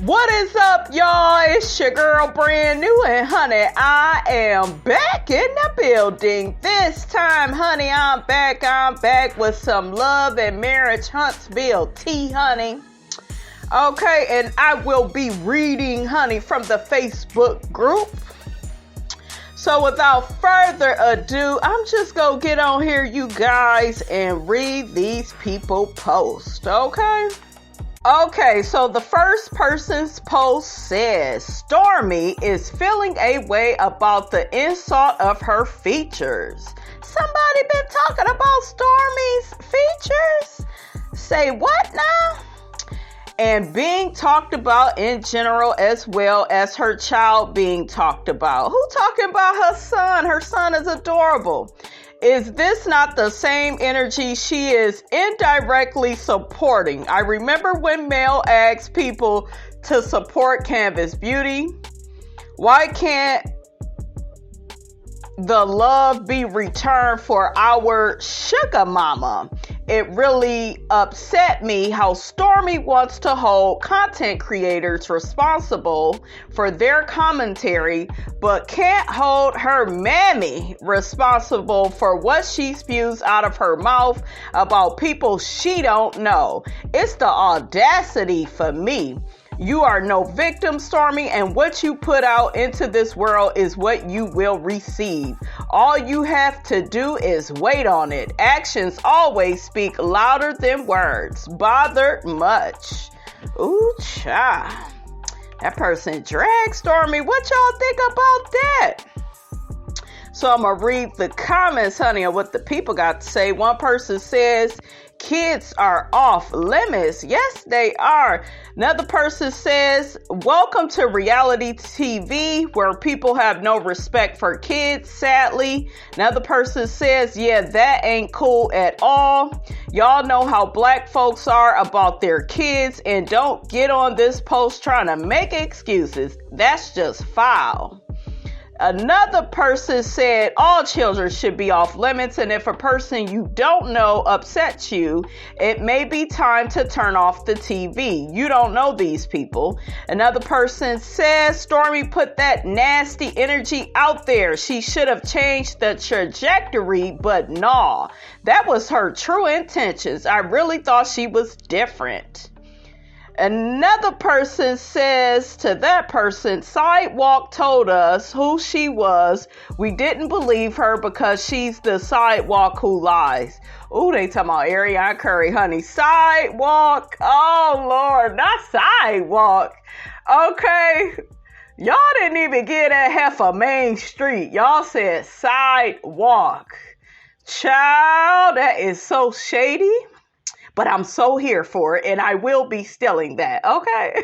What is up, y'all? It's your girl, Brand New, and honey, I am back in the building. This time, honey, I'm back with some love and marriage Huntsville tea, honey. Okay, and I will be reading, honey, from the Facebook group. So without further ado, I'm just gonna get on here, you guys, and read these people posts, okay? Okay, so the first person's post says, Stormi is feeling a way about the insult of her features. Somebody been talking about Stormi's features? Say what now? And being talked about in general, as well as her child being talked about. Who talking about her son? Her son is adorable. Is this not the same energy she is indirectly supporting? I remember when Mel asked people to support Canvas Beauty. Why can't the love be returned for our sugar mama? It really upset me how Stormi wants to hold content creators responsible for their commentary, but can't hold her mammy responsible for what she spews out of her mouth about people she don't know. It's the audacity for me. You are no victim, Stormi, and what you put out into this world is what you will receive. All you have to do is wait on it. Actions always speak louder than words. Bothered much. Ooh, cha. That person dragged Stormi. What y'all think about that? So I'm going to read the comments, honey, of what the people got to say. One person says, kids are off limits. Yes, they are. Another person says, welcome to reality TV where people have no respect for kids, sadly. Another person says, yeah, that ain't cool at all. Y'all know how black folks are about their kids, and don't get on this post trying to make excuses. That's just foul. Another person said all children should be off limits, and if a person you don't know upsets you, it may be time to turn off the TV. You don't know these people. Another person says Stormi put that nasty energy out there. She should have changed the trajectory, but nah, that was her true intentions. I really thought she was different. Another person says to that person, Sidewalk told us who she was. We didn't believe her because she's the sidewalk who lies. Ooh, they talking about Ariana Curry, honey. Sidewalk. Oh, Lord, not sidewalk. Okay. Y'all didn't even get that half a main street. Y'all said sidewalk. Child, that is so shady. But I'm so here for it, and I will be stealing that, okay?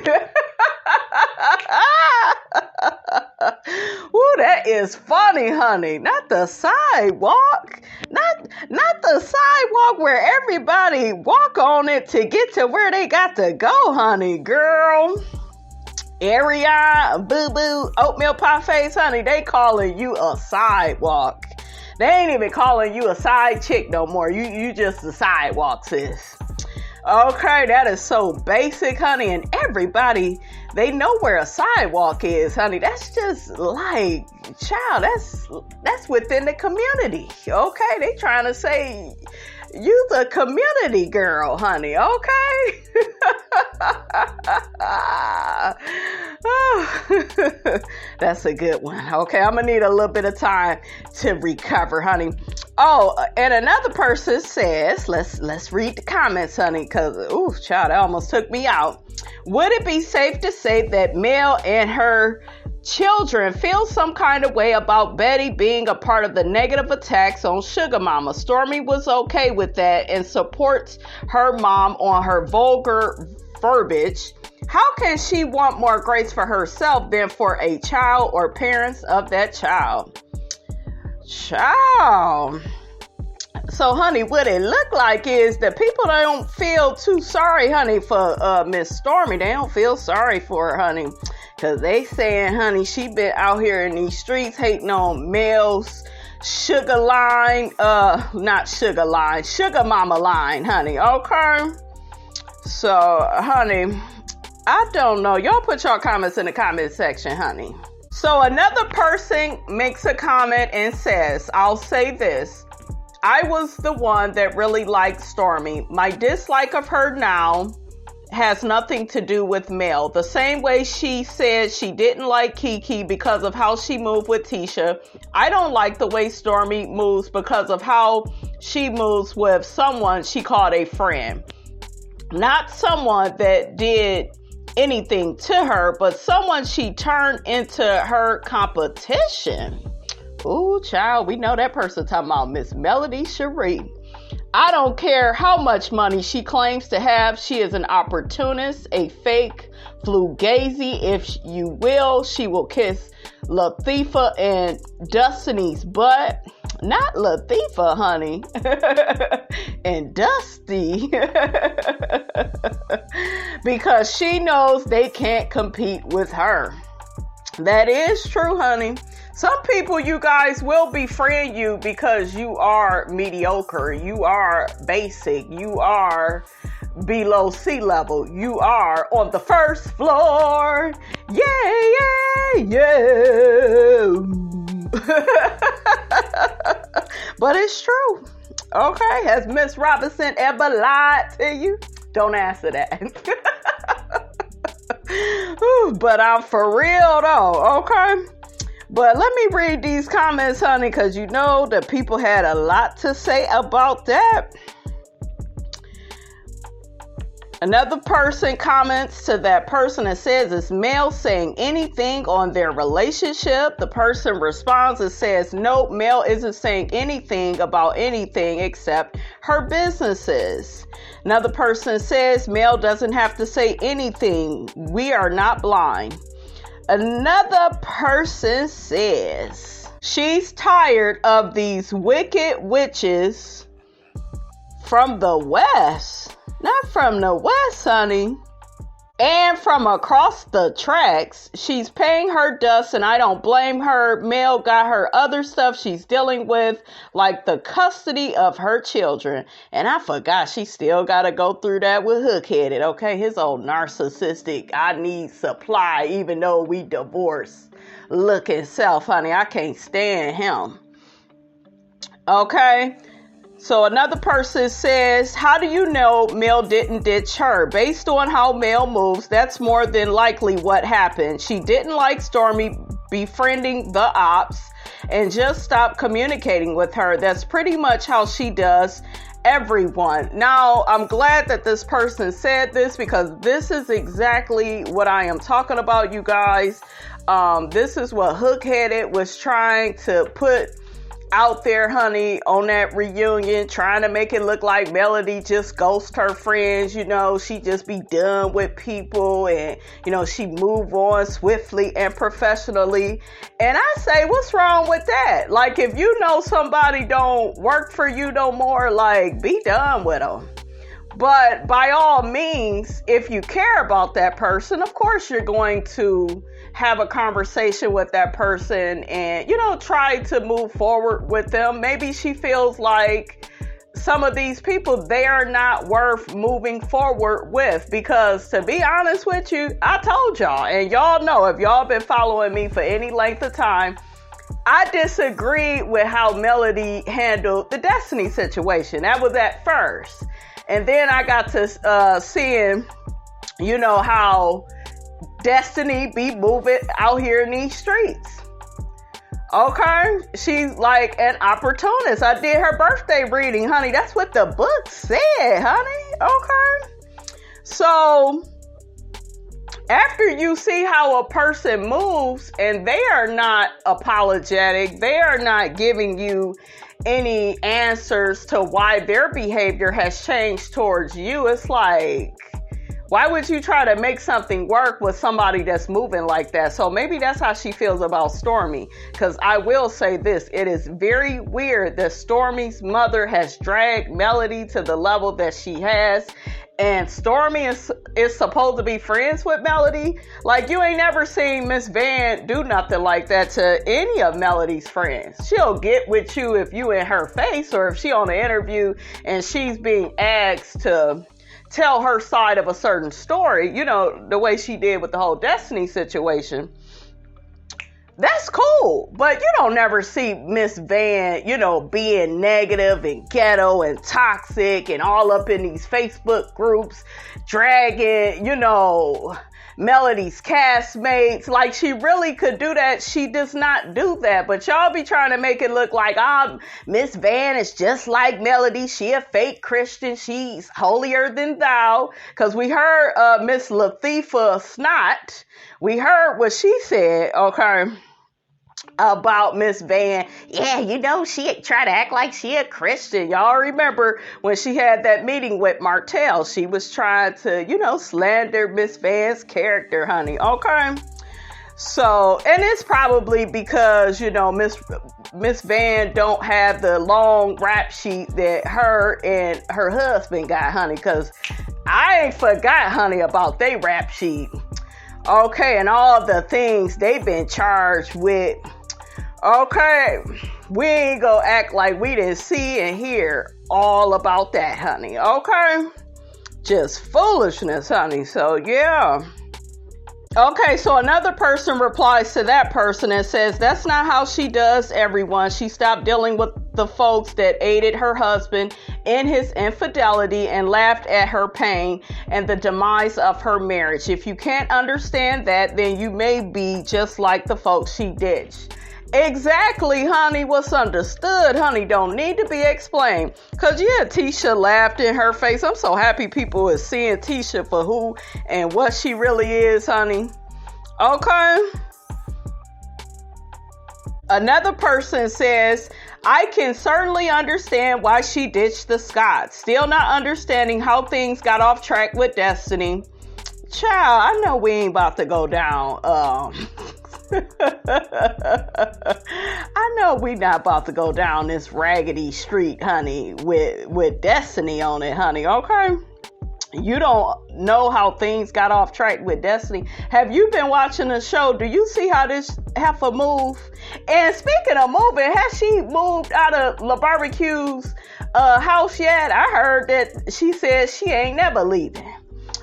Ooh, that is funny, honey. Not the sidewalk. Not the sidewalk where everybody walk on it to get to where they got to go, honey, girl. Area, boo-boo, oatmeal pie face, honey, they calling you a sidewalk. They ain't even calling you a side chick no more. You just a sidewalk, sis. Okay, that is so basic, honey. And everybody, they know where a sidewalk is, honey. That's just like, child, that's within the community. Okay, they trying to say you the community girl, honey. Okay. That's a good one. Okay, I'm gonna need a little bit of time to recover, honey. Oh, and another person says, let's read the comments, honey, because ooh, child, that almost took me out. Would it be safe to say that Mel and her children feel some kind of way about Betty being a part of the negative attacks on Sugar Mama? Stormi was okay with that and supports her mom on her vulgar verbiage. How can she want more grace for herself than for a child or parents of that child? Child. So, honey, what it look like is that people don't feel too sorry, honey, for Miss Stormi. They don't feel sorry for her, honey, because they saying, honey, she been out here in these streets hating on Mel's sugar line, not sugar line, sugar mama line, honey, okay? So, honey, I don't know. Y'all put your comments in the comment section, honey. So another person makes a comment and says, I'll say this. I was the one that really liked Stormi. My dislike of her now has nothing to do with Mel. The same way she said she didn't like Kiki because of how she moved with TISHA. I don't like the way Stormi moves because of how she moves with someone she called a friend. Not someone that did anything to her, but someone she turned into her competition. Ooh, child, we know that person talking about Miss Melody Cherie. I don't care how much money she claims to have. She is an opportunist, a fake fugazi, if you will. She will kiss Latifah and Destiny's butt. Not Latifah, honey. And Dusty. Because she knows they can't compete with her. That is true, honey. Some people, you guys, will befriend you because you are mediocre. You are basic. You are below sea level. You are on the first floor. Yeah, yeah, yeah. But it's true. Okay. Has Miss Robinson ever lied to you? Don't answer that. But I'm for real though. Okay. But let me read these comments, honey, because you know that people had a lot to say about that. Another person comments to that person and says, is Mel saying anything on their relationship? The person responds and says, nope, Mel isn't saying anything about anything except her businesses. Another person says, Mel doesn't have to say anything. We are not blind. Another person says she's tired of these wicked witches from the West. Not from the West, honey. And from across the tracks. She's paying her dust and I don't blame her. Mel got her other stuff she's dealing with, like the custody of her children. And I forgot she still got to go through that with Hook-headed, okay? His old narcissistic, I need supply even though we divorced looking self, honey. I can't stand him. Okay? So another person says, how do you know Mel didn't ditch her? Based on how Mel moves, that's more than likely what happened. She didn't like Stormi befriending the ops and just stopped communicating with her. That's pretty much how she does everyone. Now, I'm glad that this person said this because this is exactly what I am talking about, you guys. This is what Hook-headed was trying to put out there, honey, on that reunion, trying to make it look like Melody just ghosts her friends, you know, she just be done with people and, you know, she move on swiftly and professionally. And I say, what's wrong with that? Like, if you know somebody don't work for you no more, like, be done with them. But by all means, if you care about that person, of course you're going to have a conversation with that person and, you know, try to move forward with them. Maybe she feels like some of these people, they are not worth moving forward with, because to be honest with you, I told y'all, and y'all know, if y'all been following me for any length of time, I disagree with how Melody handled the Destiny situation. That was at first. And then I got to seeing, you know, how Destiny be moving out here in these streets. Okay? She's like an opportunist. I did her birthday reading, honey. That's what the book said, honey. Okay? So, after you see how a person moves and they are not apologetic, they are not giving you any answers to why their behavior has changed towards you, it's like, why would you try to make something work with somebody that's moving like that? So maybe that's how she feels about Stormi. Because I will say this, it is very weird that Stormi's mother has dragged Melody to the level that she has. And Stormi is supposed to be friends with Melody. Like, you ain't never seen Miss Van do nothing like that to any of Melody's friends. She'll get with you if you in her face, or if she on an interview and she's being asked to tell her side of a certain story, the way she did with the whole Destiny situation. That's cool, but you don't never see Miss Van, being negative and ghetto and toxic and all up in these Facebook groups, dragging, Melody's castmates. Like, she really could do that. She does not do that, but y'all be trying to make it look like, Miss Van is just like Melody. She a fake Christian. She's holier than thou. Because we heard Miss Latifah Snot. We heard what she said, okay, about Miss Van. Yeah, she tried to act like she a Christian. Y'all remember when she had that meeting with Martell, she was trying to, slander Miss Van's character, honey. Okay. So, and it's probably because, Miss Van don't have the long rap sheet that her and her husband got, honey, because I ain't forgot, honey, about they rap sheet. Okay, and all the things they've been charged with. Okay, we ain't gonna act like we didn't see and hear all about that, honey. Okay, just foolishness, honey. So yeah. Okay, so another person replies to that person and says, that's not how she does everyone. She stopped dealing with the folks that aided her husband in his infidelity and laughed at her pain and the demise of her marriage. If you can't understand that, then you may be just like the folks she ditched. Exactly, honey. What's understood, honey, don't need to be explained. Because, yeah, TISHA laughed in her face. I'm so happy people are seeing TISHA for who and what she really is, honey. Okay. Another person says, I can certainly understand why she ditched the Scotts. Still not understanding how things got off track with Destiny. Child, I know we ain't about to go down. I know we not about to go down this raggedy street, honey, with Destiny on it, honey, okay? You don't know how things got off track with Destiny. Have you been watching the show? Do you see how this heifer move? And speaking of moving, has she moved out of La Barbecue's house yet? I heard that she said she ain't never leaving.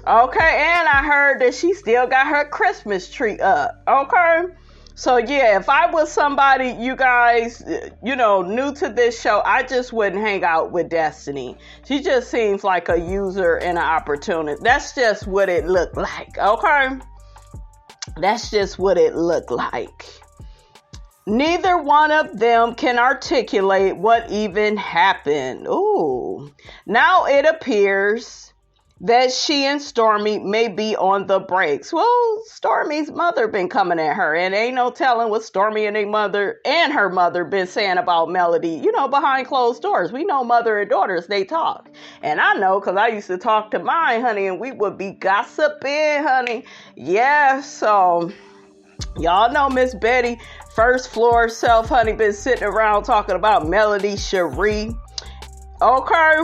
Okay, and I heard that she still got her Christmas tree up. Okay, so yeah, if I was somebody, you guys, new to this show, I just wouldn't hang out with Destiny. She just seems like a user and an opportunist. That's just what it looked like. Okay, that's just what it looked like. Neither one of them can articulate what even happened. Ooh, now it appears that she and Stormi may be on the brakes. Well, Stormi's mother been coming at her, and ain't no telling what Stormi and her mother been saying about Melody, behind closed doors. We know mother and daughters, they talk. And I know, because I used to talk to mine, honey, and we would be gossiping, honey. Yeah, so y'all know Miss Betty, first floor self, honey, been sitting around talking about Melody Cherie. Okay.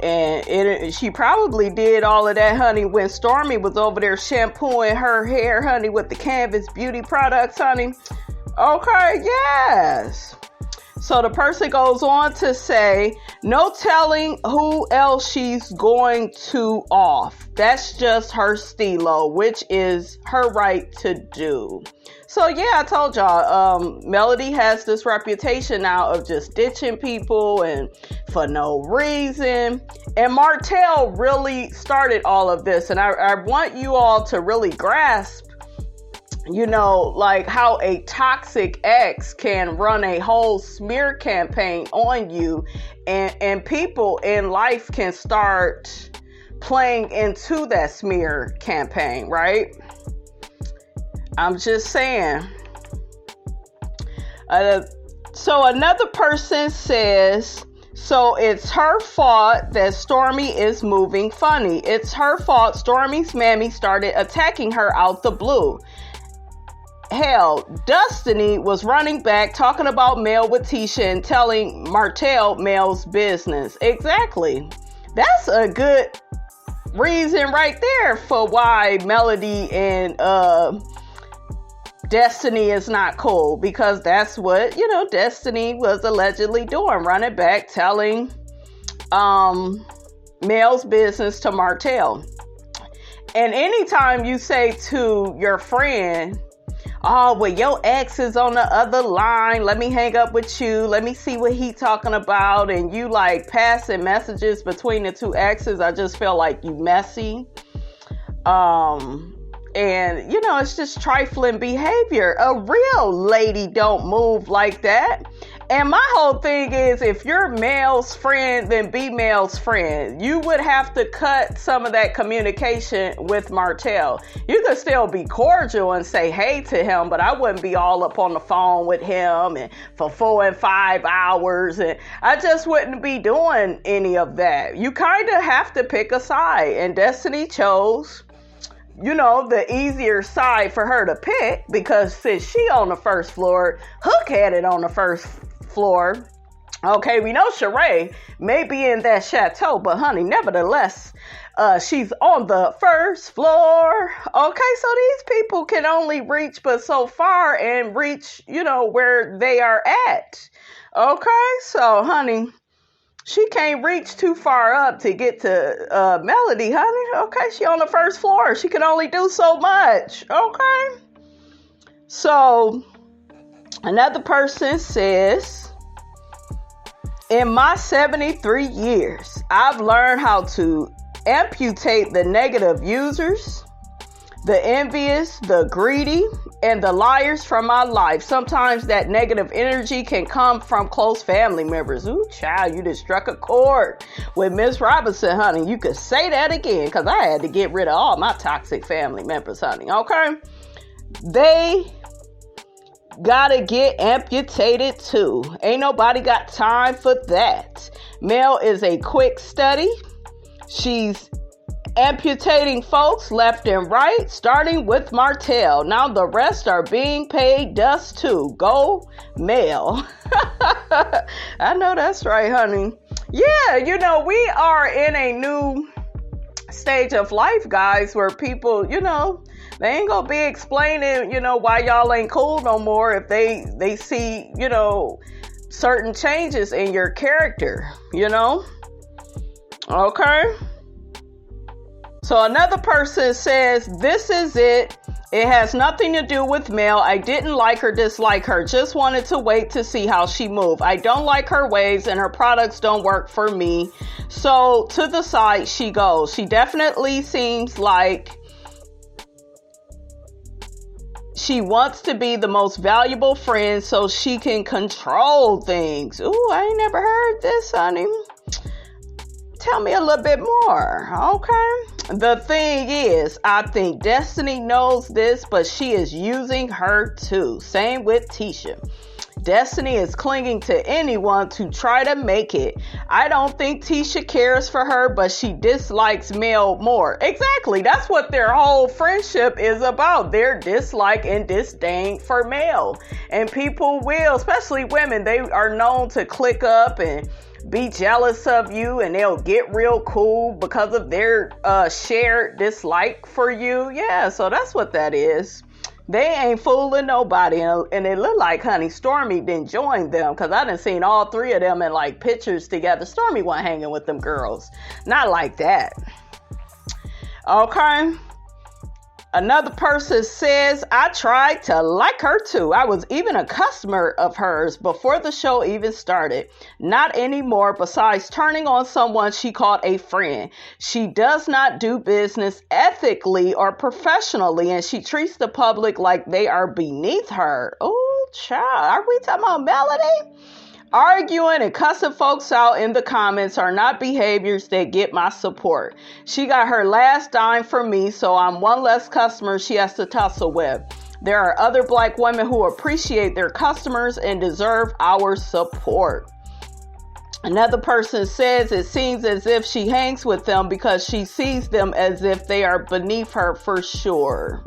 And she probably did all of that, honey, when Stormi was over there shampooing her hair, honey, with the Canvas beauty products, honey. Okay, yes. So the person goes on to say, no telling who else she's going to off. That's just her STEELE, which is her right to do. So yeah, I told y'all, Melody has this reputation now of just ditching people and for no reason. And Martell really started all of this. And I want you all to really grasp, like how a toxic ex can run a whole smear campaign on you, and people in life can start playing into that smear campaign, right? I'm just saying. So another person says, so it's her fault that Stormi is moving funny. It's her fault Stormi's mammy started attacking her out the blue. Hell, Destiny was running back talking about Mel with TISHA and telling Martell Mel's business. Exactly. That's a good reason right there for why Melody and Destiny is not cool, because that's what, Destiny was allegedly doing, running back telling Mel's business to Martell. And anytime you say to your friend, oh, well, your ex is on the other line. Let me hang up with you. Let me see what he talking about. And you like passing messages between the two exes. I just feel like you messy. And, you know, it's just trifling behavior. A real lady don't move like that. And my whole thing is, if you're Mel's friend, then be Mel's friend. You would have to cut some of that communication with Martell. You could still be cordial and say hey to him, but I wouldn't be all up on the phone with him and for 4 and 5 hours. And I just wouldn't be doing any of that. You kind of have to pick a side. And Destiny chose, you know, the easier side for her to pick, because since she on the first floor, Hook had it on the first floor. Okay, we know Sheree may be in that chateau, but honey, nevertheless, she's on the first floor. Okay, so these people can only reach but so far and reach, you know, where they are at. Okay, so honey, she can't reach too far up to get to Melody, honey. Okay, she on the first floor. She can only do so much. Okay. So another person says, in my 73 years, I've learned how to amputate the negative users, the envious, the greedy, and the liars from my life. Sometimes that negative energy can come from close family members. Ooh, child, you just struck a chord with Miss Robinson, honey. You could say that again, because I had to get rid of all my toxic family members, honey. Okay? They gotta get amputated too. Ain't nobody got time for that. Mel is a quick study. She's amputating folks left and right, starting with Martell. Now the rest are being paid dust too. Go Mel. I know that's right, honey. Yeah, you know, we are in a new stage of life, guys, where people, you know, they ain't gonna be explaining, you know, why y'all ain't cool no more if they see, you know, certain changes in your character, you know? Okay? So another person says, this is it. It has nothing to do with Mel. I didn't like or dislike her. Just wanted to wait to see how she moved. I don't like her ways and her products don't work for me. So to the side she goes. She definitely seems like she wants to be the most valuable friend so she can control things. Ooh, I ain't never heard this, honey. Tell me a little bit more, okay? The thing is, I think Destiny knows this, but she is using her too. Same with TISHA. Destiny is clinging to anyone to try to make it. I don't think TISHA cares for her, but she dislikes Mel more. Exactly. That's what their whole friendship is about. Their dislike and disdain for Mel. And people will, especially women, they are known to click up and be jealous of you, and they'll get real cool because of their shared dislike for you. Yeah, so that's what that is. They ain't fooling nobody, and it look like, honey, Stormi didn't join them, because I done seen all three of them in like pictures together. Stormi wasn't hanging with them girls. Not like that. Okay. Another person says, I tried to like her too. I was even a customer of hers before the show even started. Not anymore, besides turning on someone she called a friend. She does not do business ethically or professionally, and she treats the public like they are beneath her. Oh, child. Are we talking about Melody? Arguing and cussing folks out in the comments are not behaviors that get my support. She got her last dime from me, so I'm one less customer she has to tussle with. There are other Black women who appreciate their customers and deserve our support. Another person says it seems as if she hangs with them because she sees them as if they are beneath her for sure.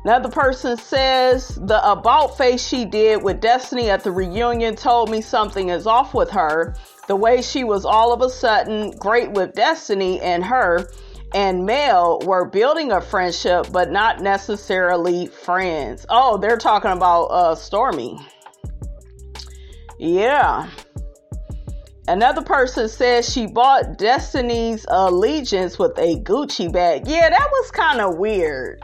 Another person says the about face she did with Destiny at the reunion told me something is off with her. The way she was all of a sudden great with Destiny, and her and Mel were building a friendship, but not necessarily friends. Oh, they're talking about Stormi. Yeah. Another person says she bought Destiny's allegiance with a Gucci bag. Yeah, that was kind of weird,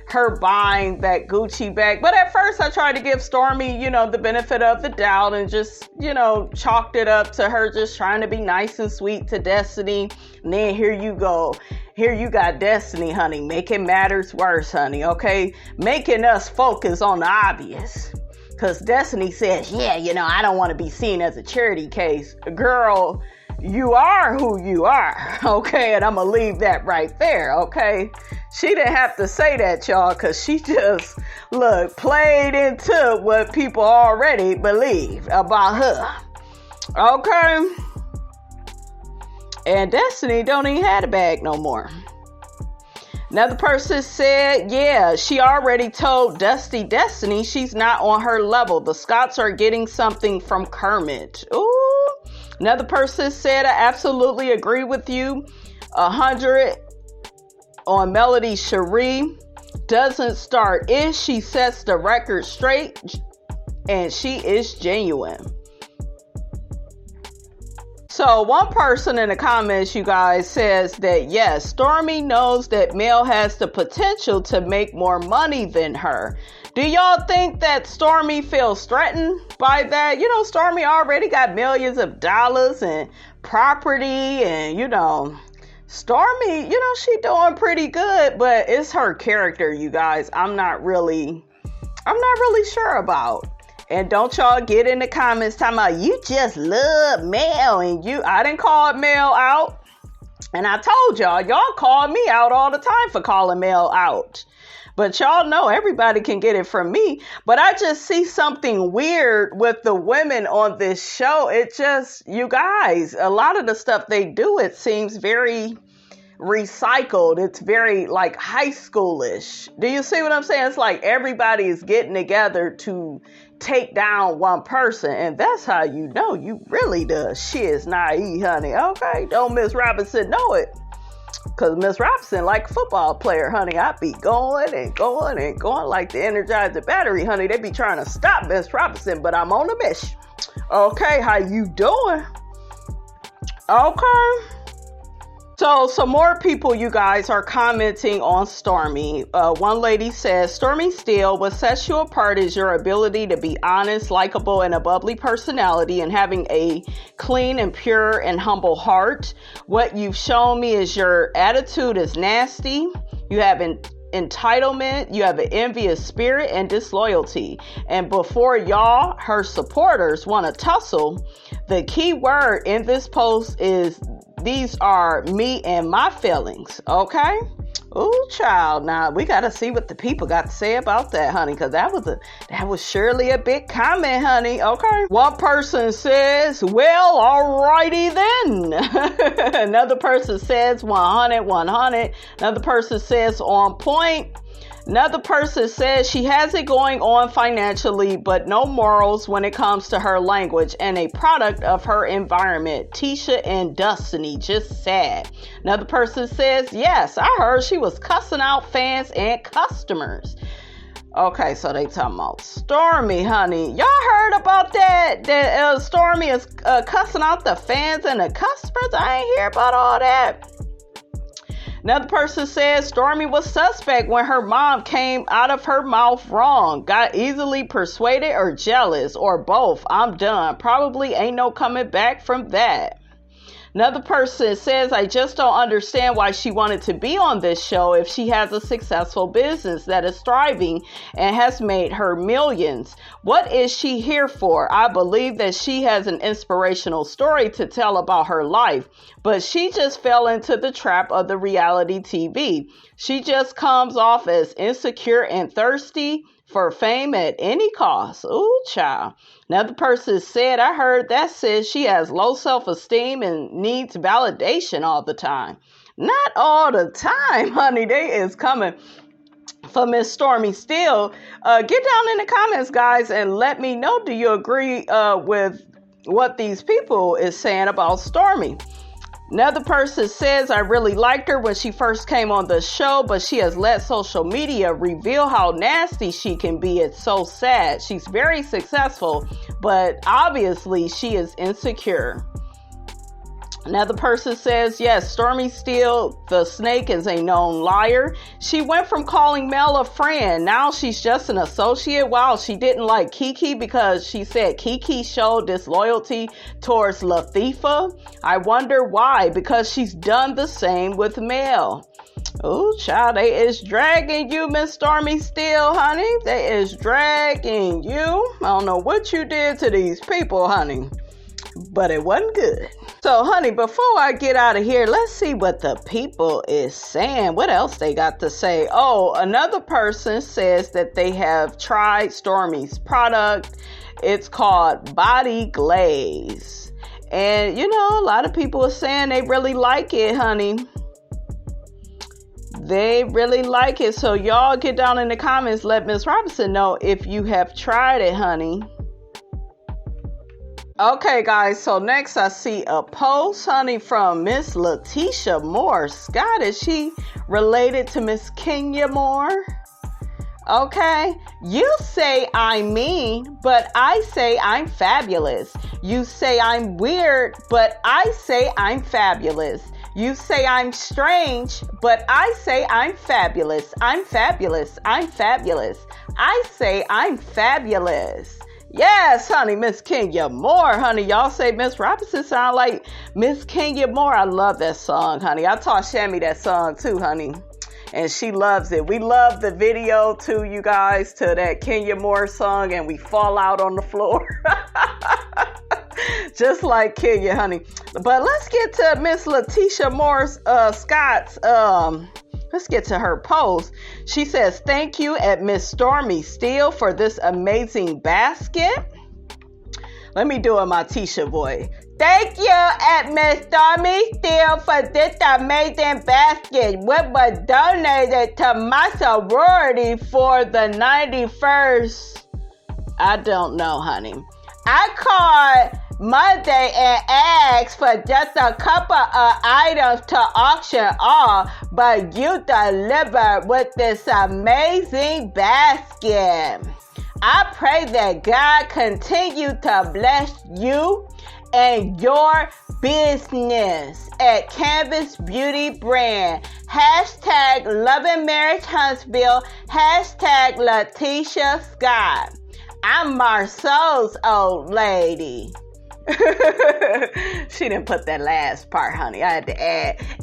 her buying that Gucci bag. But at first I tried to give Stormi, the benefit of the doubt and just, chalked it up to her just trying to be nice and sweet to Destiny. And then here you go. Here you got Destiny, honey, making matters worse, honey, okay? Making us focus on the obvious. Because Destiny says, I don't want to be seen as a charity case. Girl, you are who you are, okay? And I'm going to leave that right there, okay? She didn't have to say that, y'all, because she just, played into what people already believe about her, okay? And Destiny don't even have a bag no more. Another person said, she already told Destiny she's not on her level. The Scotts are getting something from Kermit. Ooh. Another person said, I absolutely agree with you. 100 on Melody Cherie. Doesn't start ish. She sets the record straight. And she is genuine. So one person in the comments, you guys, says that yes, Stormi knows that Mel has the potential to make more money than her. Do y'all think that Stormi feels threatened by that? Stormi already got millions of dollars and property and, Stormi, she doing pretty good, but it's her character, you guys. I'm not really sure about. And don't y'all get in the comments talking about you just love Mel and I didn't call Mel out. And I told y'all call me out all the time for calling Mel out. But y'all know everybody can get it from me. But I just see something weird with the women on this show. It just, you guys, a lot of the stuff they do, it seems very recycled. It's very like high schoolish. Do you see what I'm saying? It's like everybody is getting together to take down one person, and that's how you know you really the shit's naive, honey. Okay, don't Miss Robinson know it, because Miss Robinson like a football player, honey. I be going and going and going like the Energizer battery, honey. They be trying to stop Miss Robinson, but I'm on a mission. Okay, how you doing? Okay. So some more people, you guys, are commenting on Stormi. One lady says, Stormi STEELE, what sets you apart is your ability to be honest, likable, and a bubbly personality, and having a clean and pure and humble heart. What you've shown me is your attitude is nasty. You have entitlement, you have an envious spirit and disloyalty. And before y'all, her supporters, want to tussle, the key word in this post is these are me and my feelings, okay? Ooh, child. Now, we got to see what the people got to say about that, honey, because that was surely a big comment, honey, okay? One person says, well, alrighty then. Another person says 100. Another person says on point. Another person says she has it going on financially, but no morals when it comes to her language and a product of her environment. TISHA and Destiny, just sad. Another person says, yes, I heard she was cussing out fans and customers. Okay, so they talking about Stormi, honey. Y'all heard about that? That Stormi is cussing out the fans and the customers? I ain't hear about all that. Another person says Stormi was suspect when her mom came out of her mouth wrong. Got easily persuaded or jealous or both. I'm done. Probably ain't no coming back from that. Another person says, I just don't understand why she wanted to be on this show if she has a successful business that is thriving and has made her millions. What is she here for? I believe that she has an inspirational story to tell about her life, but she just fell into the trap of the reality TV. She just comes off as insecure and thirsty for fame at any cost. Ooh, child. Another person said, I heard that says she has low self-esteem and needs validation all the time. Not all the time, honey. They is coming for Miss Stormi STEELE. Get down in the comments, guys, and let me know, do you agree with what these people is saying about Stormi? Another person says, I really liked her when she first came on the show, but she has let social media reveal how nasty she can be. It's so sad. She's very successful, but obviously she is insecure. Another person says, yes, Stormi STEELE, the snake, is a known liar. She went from calling Mel a friend. Now she's just an associate. Wow, she didn't like Kiki because she said Kiki showed disloyalty towards Latifah. I wonder why, because she's done the same with Mel. Oh, child, they is dragging you, Miss Stormi STEELE, honey. They is dragging you. I don't know what you did to these people, honey, but it wasn't good. So, honey, before I get out of here, let's see what the people is saying. What else they got to say? Oh, another person says that they have tried Stormi's product. It's called Body Glaze. And, you know, a lot of people are saying they really like it, honey. They really like it. So, y'all get down in the comments. Let Miss Robinson know if you have tried it, honey. Okay, guys, so next I see a post, honey, from Miss Letitia Moore Scott. Is she related to Miss Kenya Moore? Okay, you say I'm mean, but I say I'm fabulous. You say I'm weird, but I say I'm fabulous. You say I'm strange, but I say I'm fabulous. I'm fabulous. I'm fabulous. I say I'm fabulous. Yes, honey, Miss Kenya Moore, honey. Y'all say Miss Robinson sound like Miss Kenya Moore. I love that song, honey. I taught Shammy that song too, honey, and she loves it. We love the video too, you guys, to that Kenya Moore song, and we fall out on the floor. Just like Kenya, honey. But let's get to Miss Letitia Moore Scott's let's get to her post. She says, thank you at Miss Stormi STEELE for this amazing basket. Let me do it my TISHA voice. Thank you at Miss Stormi STEELE for this amazing basket, which was donated to my sorority for the 91st. I don't know, honey. I called Monday and asked for just a couple of items to auction off, but you delivered with this amazing basket. I pray that God continue to bless you and your business at Canvas Beauty Brand. Hashtag Loving Marriage Huntsville. Hashtag Letitia Scott. I'm Marceau's old lady. She didn't put that last part, honey. I had to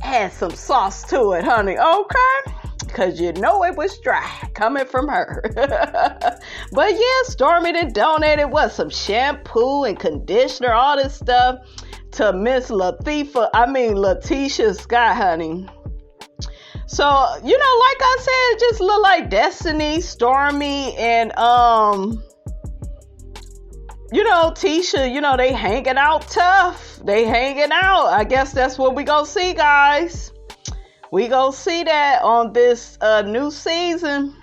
add some sauce to it, honey. Okay? Because you know it was dry coming from her. But yeah, Stormi done donated some shampoo and conditioner, all this stuff to Miss Letitia Scott, honey. So, you know, like I said, it just look like Destiny, Stormi, and you know, TISHA, you know, they hanging out tough. They hanging out. I guess that's what we gonna see, guys. We gonna see that on this new season.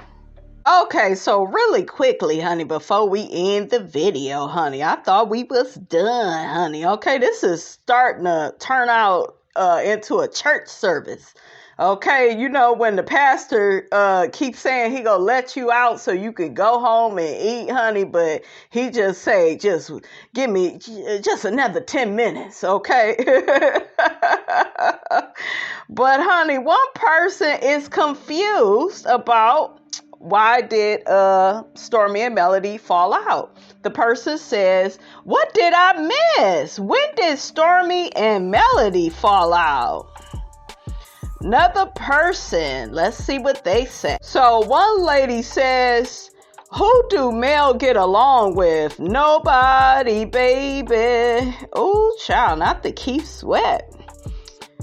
Okay, so really quickly, honey, before we end the video, honey, I thought we was done, honey. Okay, this is starting to turn out into a church service. Okay, you know, when the pastor keeps saying he gonna let you out so you can go home and eat, honey, but he just say, just give me just another 10 minutes, okay? But, honey, one person is confused about why did Stormi and Melody fall out. The person says, what did I miss? When did Stormi and Melody fall out? Another person, let's see what they say. So one lady says, who do Mel get along with? Nobody, baby. Oh, child, not the Keith Sweat.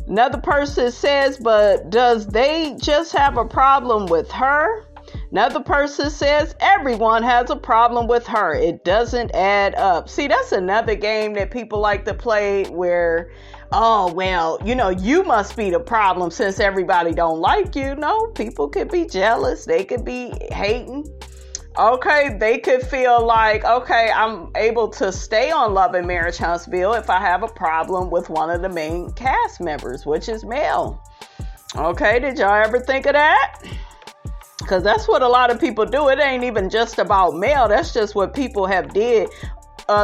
Another person says, but does they just have a problem with her? Another person says, everyone has a problem with her. It doesn't add up. See, that's another game that people like to play where, oh, well, you know, you must be the problem since everybody don't like you. No, people could be jealous. They could be hating. Okay, they could feel like, okay, I'm able to stay on Love and Marriage Huntsville if I have a problem with one of the main cast members, which is Mel. Okay, did y'all ever think of that? Because that's what a lot of people do. It ain't even just about Mel. That's just what people have did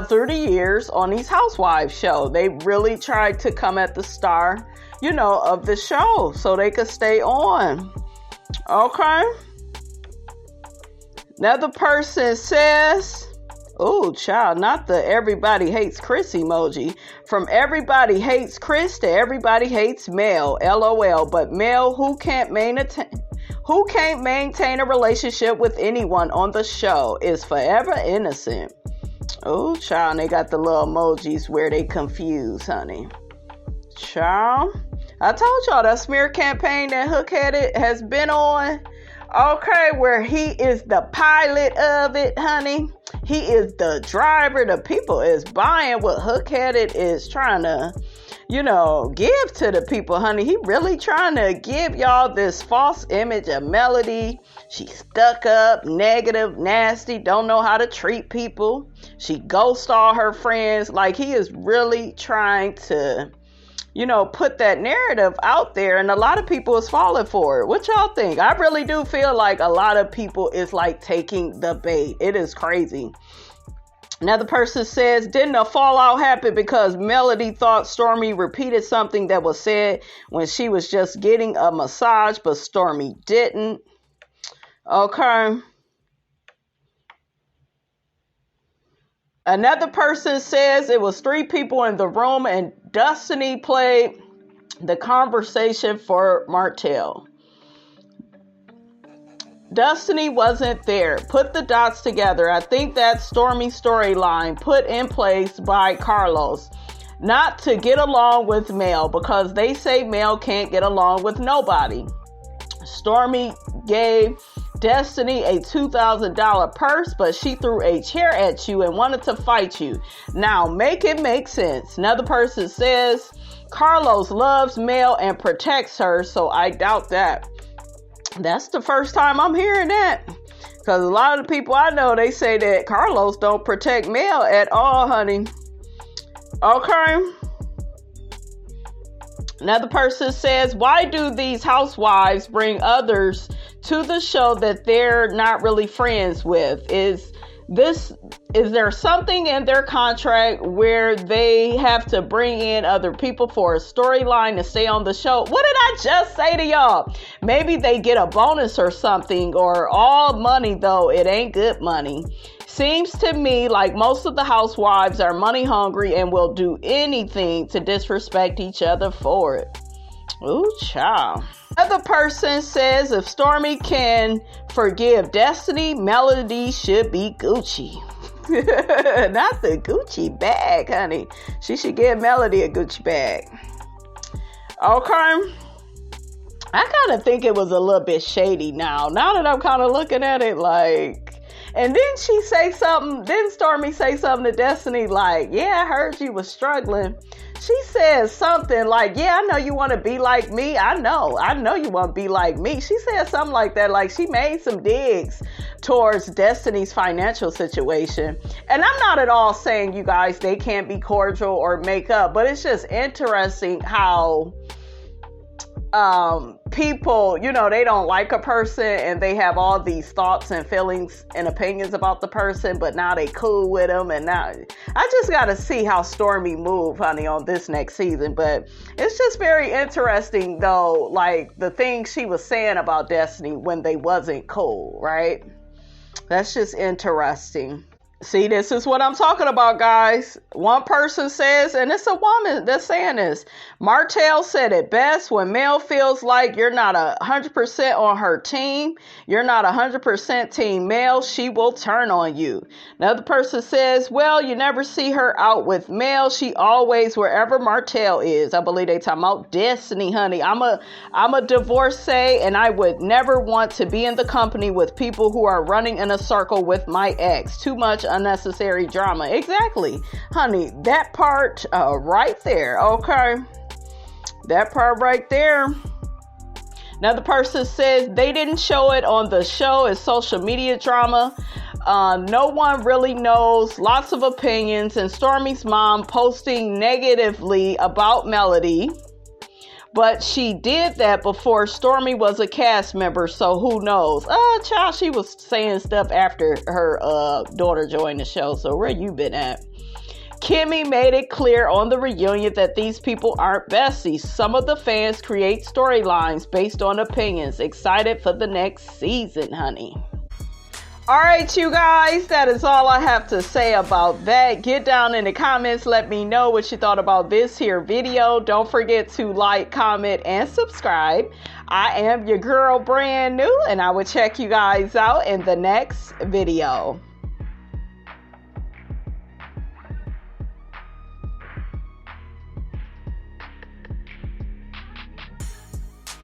through the years on these housewives show. They really tried to come at the star, of the show so they could stay on. Okay. Another person says, oh, child, not the everybody hates Chris emoji. From everybody hates Chris to everybody hates Mel, LOL. But Mel, who can't maintain a relationship with anyone on the show, is forever innocent. Oh, child, and they got the little emojis where they confused, honey. Child, I told y'all that smear campaign that Hookheaded has been on. Okay, where he is the pilot of it, honey. He is the driver. The people is buying what Hookheaded is trying to, give to the people, honey. He really trying to give y'all this false image of Melody. She's stuck up, negative, nasty, don't know how to treat people. She ghosts all her friends. Like, he is really trying to, put that narrative out there, and a lot of people is falling for it. What y'all think? I really do feel like a lot of people is like taking the bait. It is crazy. Another person says, didn't a fallout happen because Melody thought Stormi repeated something that was said when she was just getting a massage, but Stormi didn't? Okay. Another person says it was 3 people in the room and Destiny played the conversation for Martell. Destiny wasn't there. Put the dots together. I think that's Stormi's storyline put in place by Carlos. Not to get along with Mel, because they say Mel can't get along with nobody. Stormi gave Destiny a $2,000 purse, but she threw a chair at you and wanted to fight you. Now make it make sense. Another person says Carlos loves Mel and protects her, so I doubt that. That's the first time I'm hearing that, because a lot of the people I know, they say that Carlos don't protect Mel at all, honey. Okay. Another person says, why do these housewives bring others to the show that they're not really friends with? Is there something in their contract where they have to bring in other people for a storyline to stay on the show? What did I just say to y'all? Maybe they get a bonus or something, or all money, though it ain't good money. Seems to me like most of the housewives are money hungry and will do anything to disrespect each other for it. Ooh, child. Another person says if Stormi can forgive Destiny, Melody should be Gucci. Not the Gucci bag, honey. She should give Melody a Gucci bag. Okay. I kind of think it was a little bit shady now. Now that I'm kind of looking at it, like... And then she say something, didn't Stormi say something to Destiny like, yeah, I heard you was struggling. She says something like, yeah, I know you want to be like me. I know you want to be like me. She said something like that. Like, she made some digs towards Destiny's financial situation. And I'm not at all saying, you guys, they can't be cordial or make up, but it's just interesting how people, they don't like a person and they have all these thoughts and feelings and opinions about the person, but now they cool with them. And now I just got to see how Stormi move, honey, on this next season. But it's just very interesting, though, like the things she was saying about Destiny when they wasn't cool, right? That's just interesting. See, this is what I'm talking about, guys. One person says, and it's a woman that's saying this, Martell said it best, when Mel feels like you're not 100% on her team, you're not 100% team Mel, she will turn on you. Another person says, well, you never see her out with Mel. She always wherever Martell is. I believe they talking about Destiny, honey. I'm a divorcee, and I would never want to be in the company with people who are running in a circle with my ex. Too much unnecessary drama. Exactly, honey. That part right there. Okay. That part right there. Another person says they didn't show it on the show. It's social media drama. No one really knows. Lots of opinions. And Stormi's mom posting negatively about Melody. But she did that before Stormi was a cast member, so who knows? Child, she was saying stuff after her daughter joined the show, so where you been at? Kimmy made it clear on the reunion that these people aren't besties. Some of the fans create storylines based on opinions. Excited for the next season, honey. All right, you guys, that is all I have to say about that. Get down in the comments. Let me know what you thought about this here video. Don't forget to like, comment, and subscribe. I am your girl, brand new, and I will check you guys out in the next video.